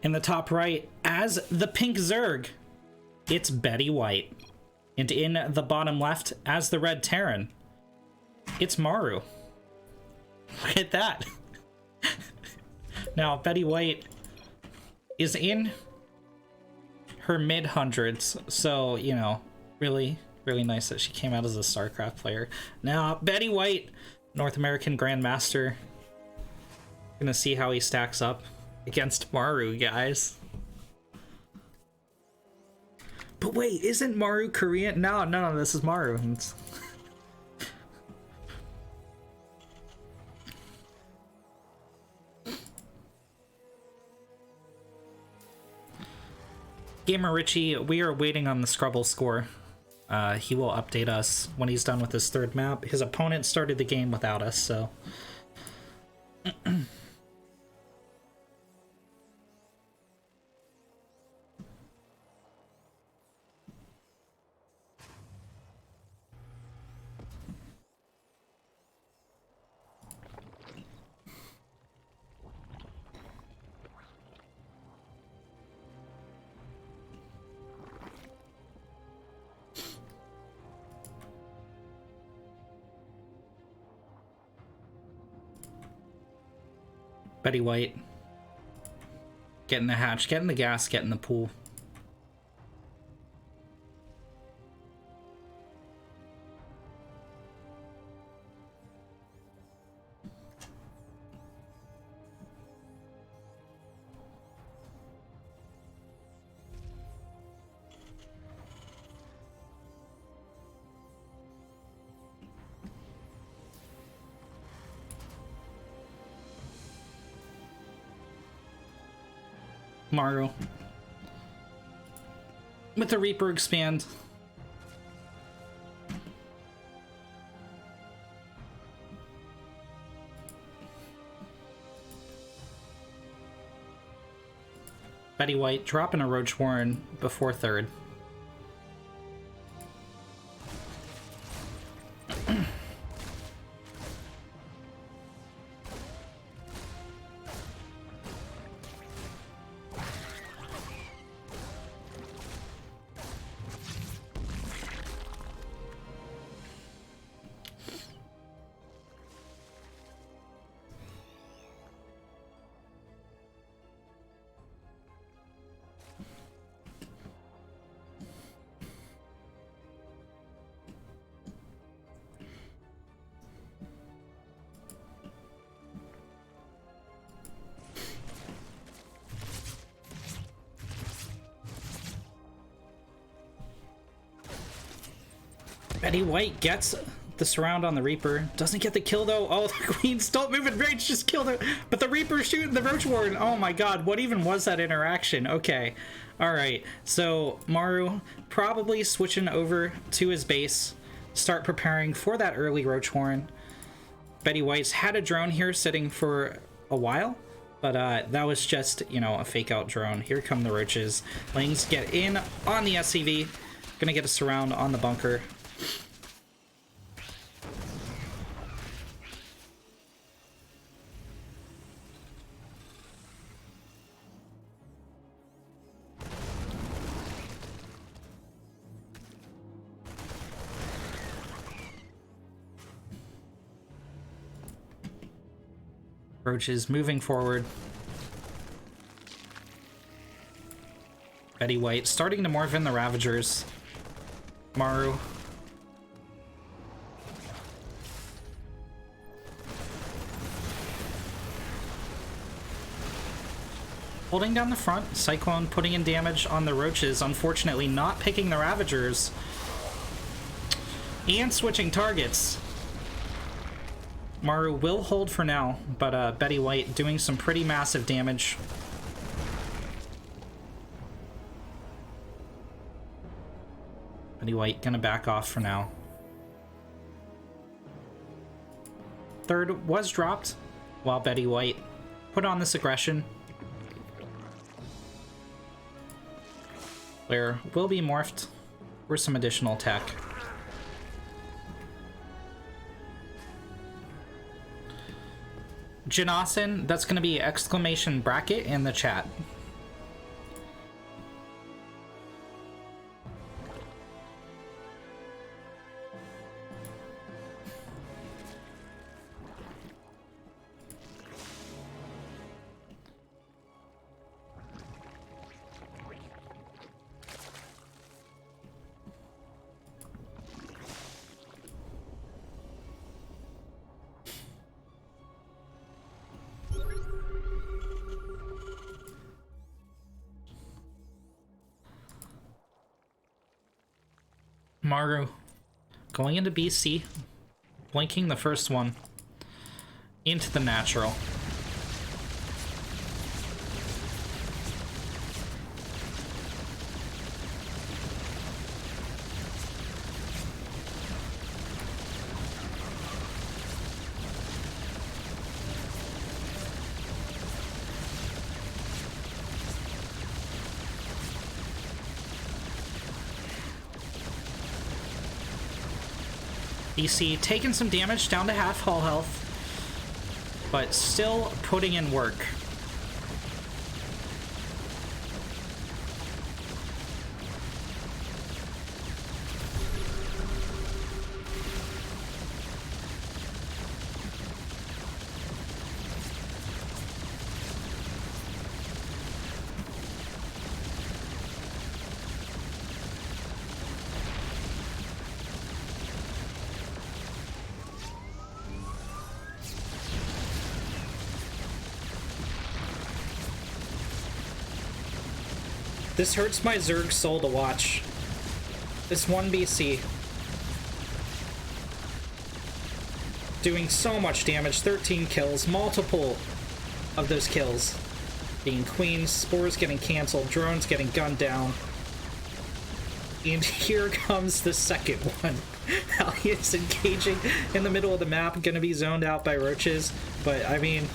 In the top right, as the pink Zerg, it's BettyWhite. And in the bottom left, as the red Terran, it's Maru. Look at that. Now, BettyWhite is in her mid-hundreds, so, you know, really, really nice that she came out as a StarCraft player. Now, BettyWhite, North American Grandmaster. Gonna see how he stacks up against Maru, guys. But wait, isn't Maru Korean? No, this is Maru. Gamer Richie, we are waiting on the Scrubble score. He will update us when he's done with his third map. His opponent started the game without us, so... BettyWhite. Get in the hatch, get in the gas, get in the pool. Maru. With the Reaper expand. BettyWhite dropping a Roach Warren before third. BettyWhite gets the surround on the Reaper. Doesn't get the kill though. Oh, the Queens don't move in range, just killed it. But the Reaper shooting the Roach Warden. Oh my god, what even was that interaction? Okay. Alright, so Maru probably switching over to his base. Start preparing for that early Roach Warren. BettyWhite's had a drone here sitting for a while. But that was just, you know, a fake out drone. Here come the Roaches. Lings get in on the SCV. Gonna get a surround on the bunker. Roaches moving forward. BettyWhite starting to morph in the Ravagers. Maru. Holding down the front. Cyclone putting in damage on the Roaches. Unfortunately not picking the Ravagers. And switching targets. Maru will hold for now, but BettyWhite doing some pretty massive damage. BettyWhite gonna back off for now. Third was dropped while BettyWhite put on this aggression. Where will be morphed for some additional tech. Janasin, that's going to be exclamation bracket in the chat. Maru going into BC, blinking the first one into the natural. BC taking some damage, down to half hull health, but still putting in work. This hurts my Zerg soul to watch. This one BC doing so much damage, 13 kills, multiple of those kills being queens, spores getting canceled, drones getting gunned down. And here comes the second one. Alien's engaging in the middle of the map, gonna be zoned out by roaches, but I mean,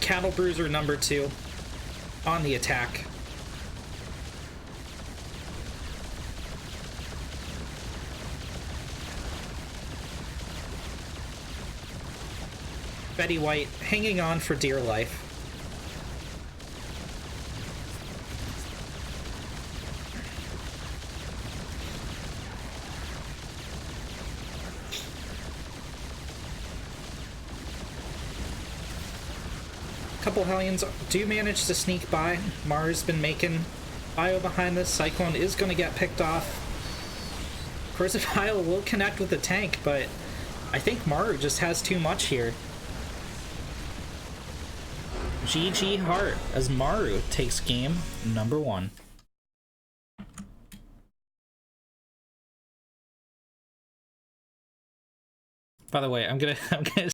Cattle Bruiser number 2 on the attack. BettyWhite hanging on for dear life. Couple Hellions do manage to sneak by. Maru's been making bio behind this. Cyclone is going to get picked off. Of course, bio will connect with the tank, but I think Maru just has too much here. GG Heart as Maru takes game number 1. By the way, I'm gonna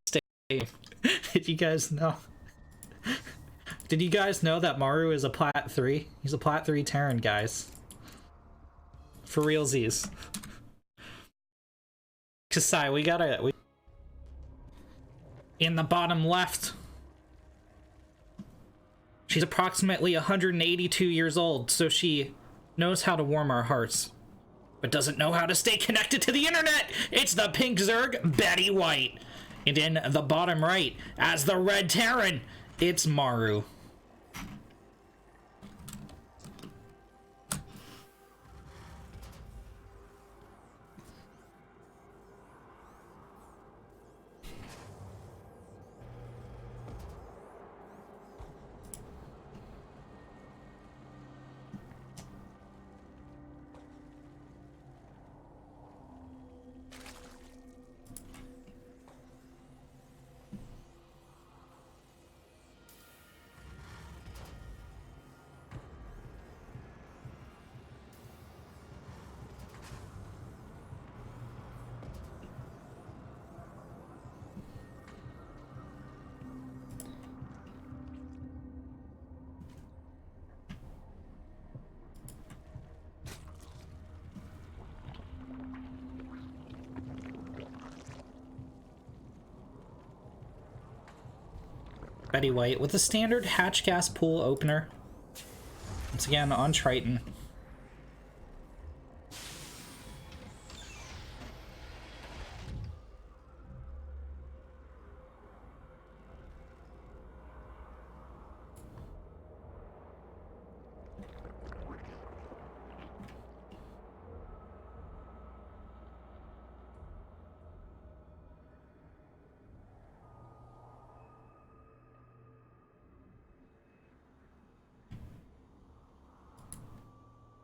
stay. Did you guys know? Did you guys know that Maru is a Plat 3? He's a Plat 3 Terran, guys. For realsies. Kasai, we gotta... In the bottom left. She's approximately 182 years old, so she knows how to warm our hearts, but doesn't know how to stay connected to the internet! It's the pink Zerg, BettyWhite. And in the bottom right, as the red Terran, it's Maru. BettyWhite with a standard hatch gas pool opener. Once again on Triton.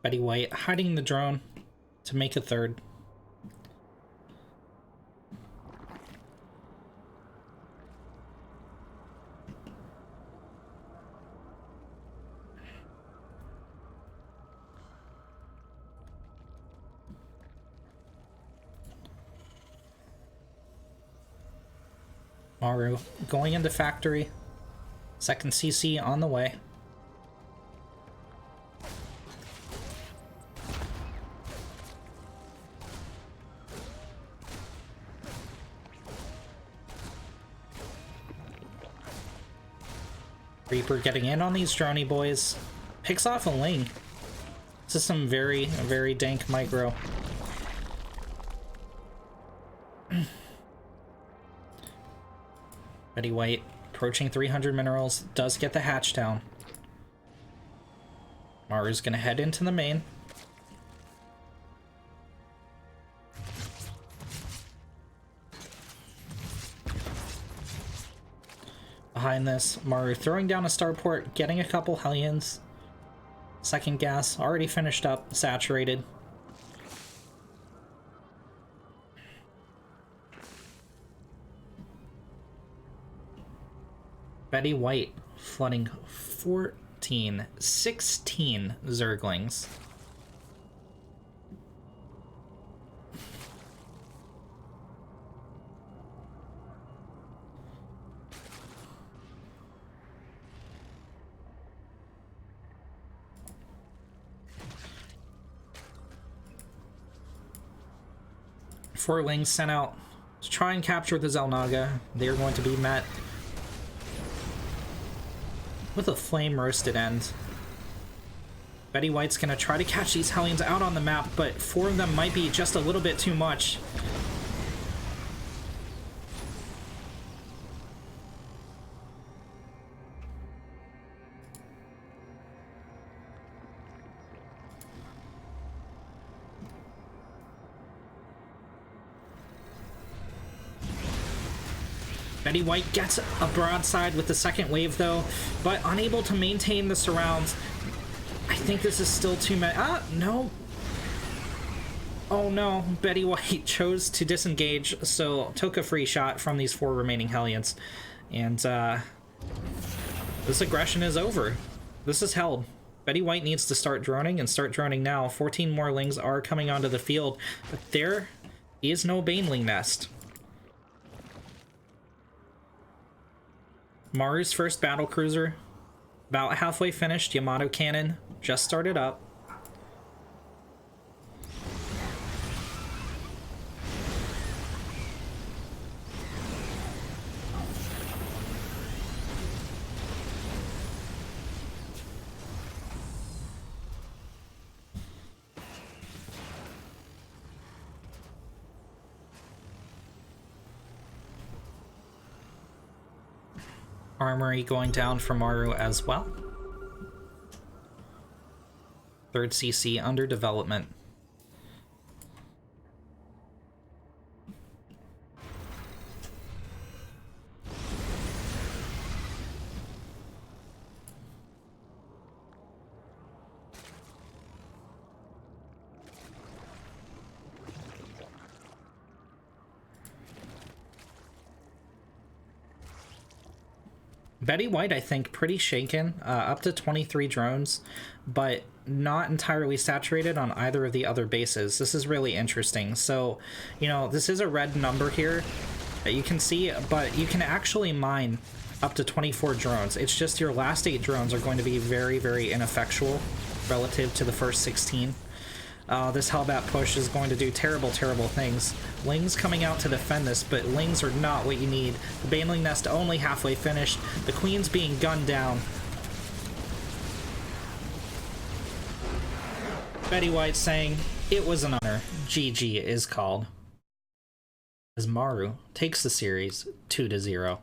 BettyWhite hiding the drone to make a third. Maru going into factory. Second CC on the way. Reaper getting in on these droney boys. Picks off a Ling. This is some very, very dank micro. BettyWhite approaching 300 minerals. Does get the hatch down. Maru's gonna head into the main. Behind this, Maru throwing down a starport, getting a couple Hellions. Second gas, already finished up, saturated. BettyWhite flooding 16 Zerglings. Four Lings sent out to try and capture the Xel'Naga. They are going to be met with a flame roasted end. BettyWhite's gonna try to catch these Hellions out on the map, but four of them might be just a little bit too much. BettyWhite gets a broadside with the second wave though, but unable to maintain the surrounds. I think this is still too many. Ah, no. Oh no, BettyWhite chose to disengage, so took a free shot from these four remaining Hellions. And this aggression is over. This is held. BettyWhite needs to start droning and start droning now. 14 more Lings are coming onto the field, but there is no Baneling nest. Maru's first battle cruiser, about halfway finished. Yamato cannon just started up. Armory going down for Maru as well. Third CC under development. BettyWhite, I think, pretty shaken, up to 23 drones, but not entirely saturated on either of the other bases. This is really interesting. So, you know, this is a red number here that you can see, but you can actually mine up to 24 drones. It's just your last 8 drones are going to be very, very ineffectual relative to the first 16. This Hellbat push is going to do terrible, terrible things. Lings coming out to defend this, but Lings are not what you need. The Baneling nest only halfway finished. The Queen's being gunned down. BettyWhite saying, "It was an honor. GG is called." As Maru takes the series 2-0.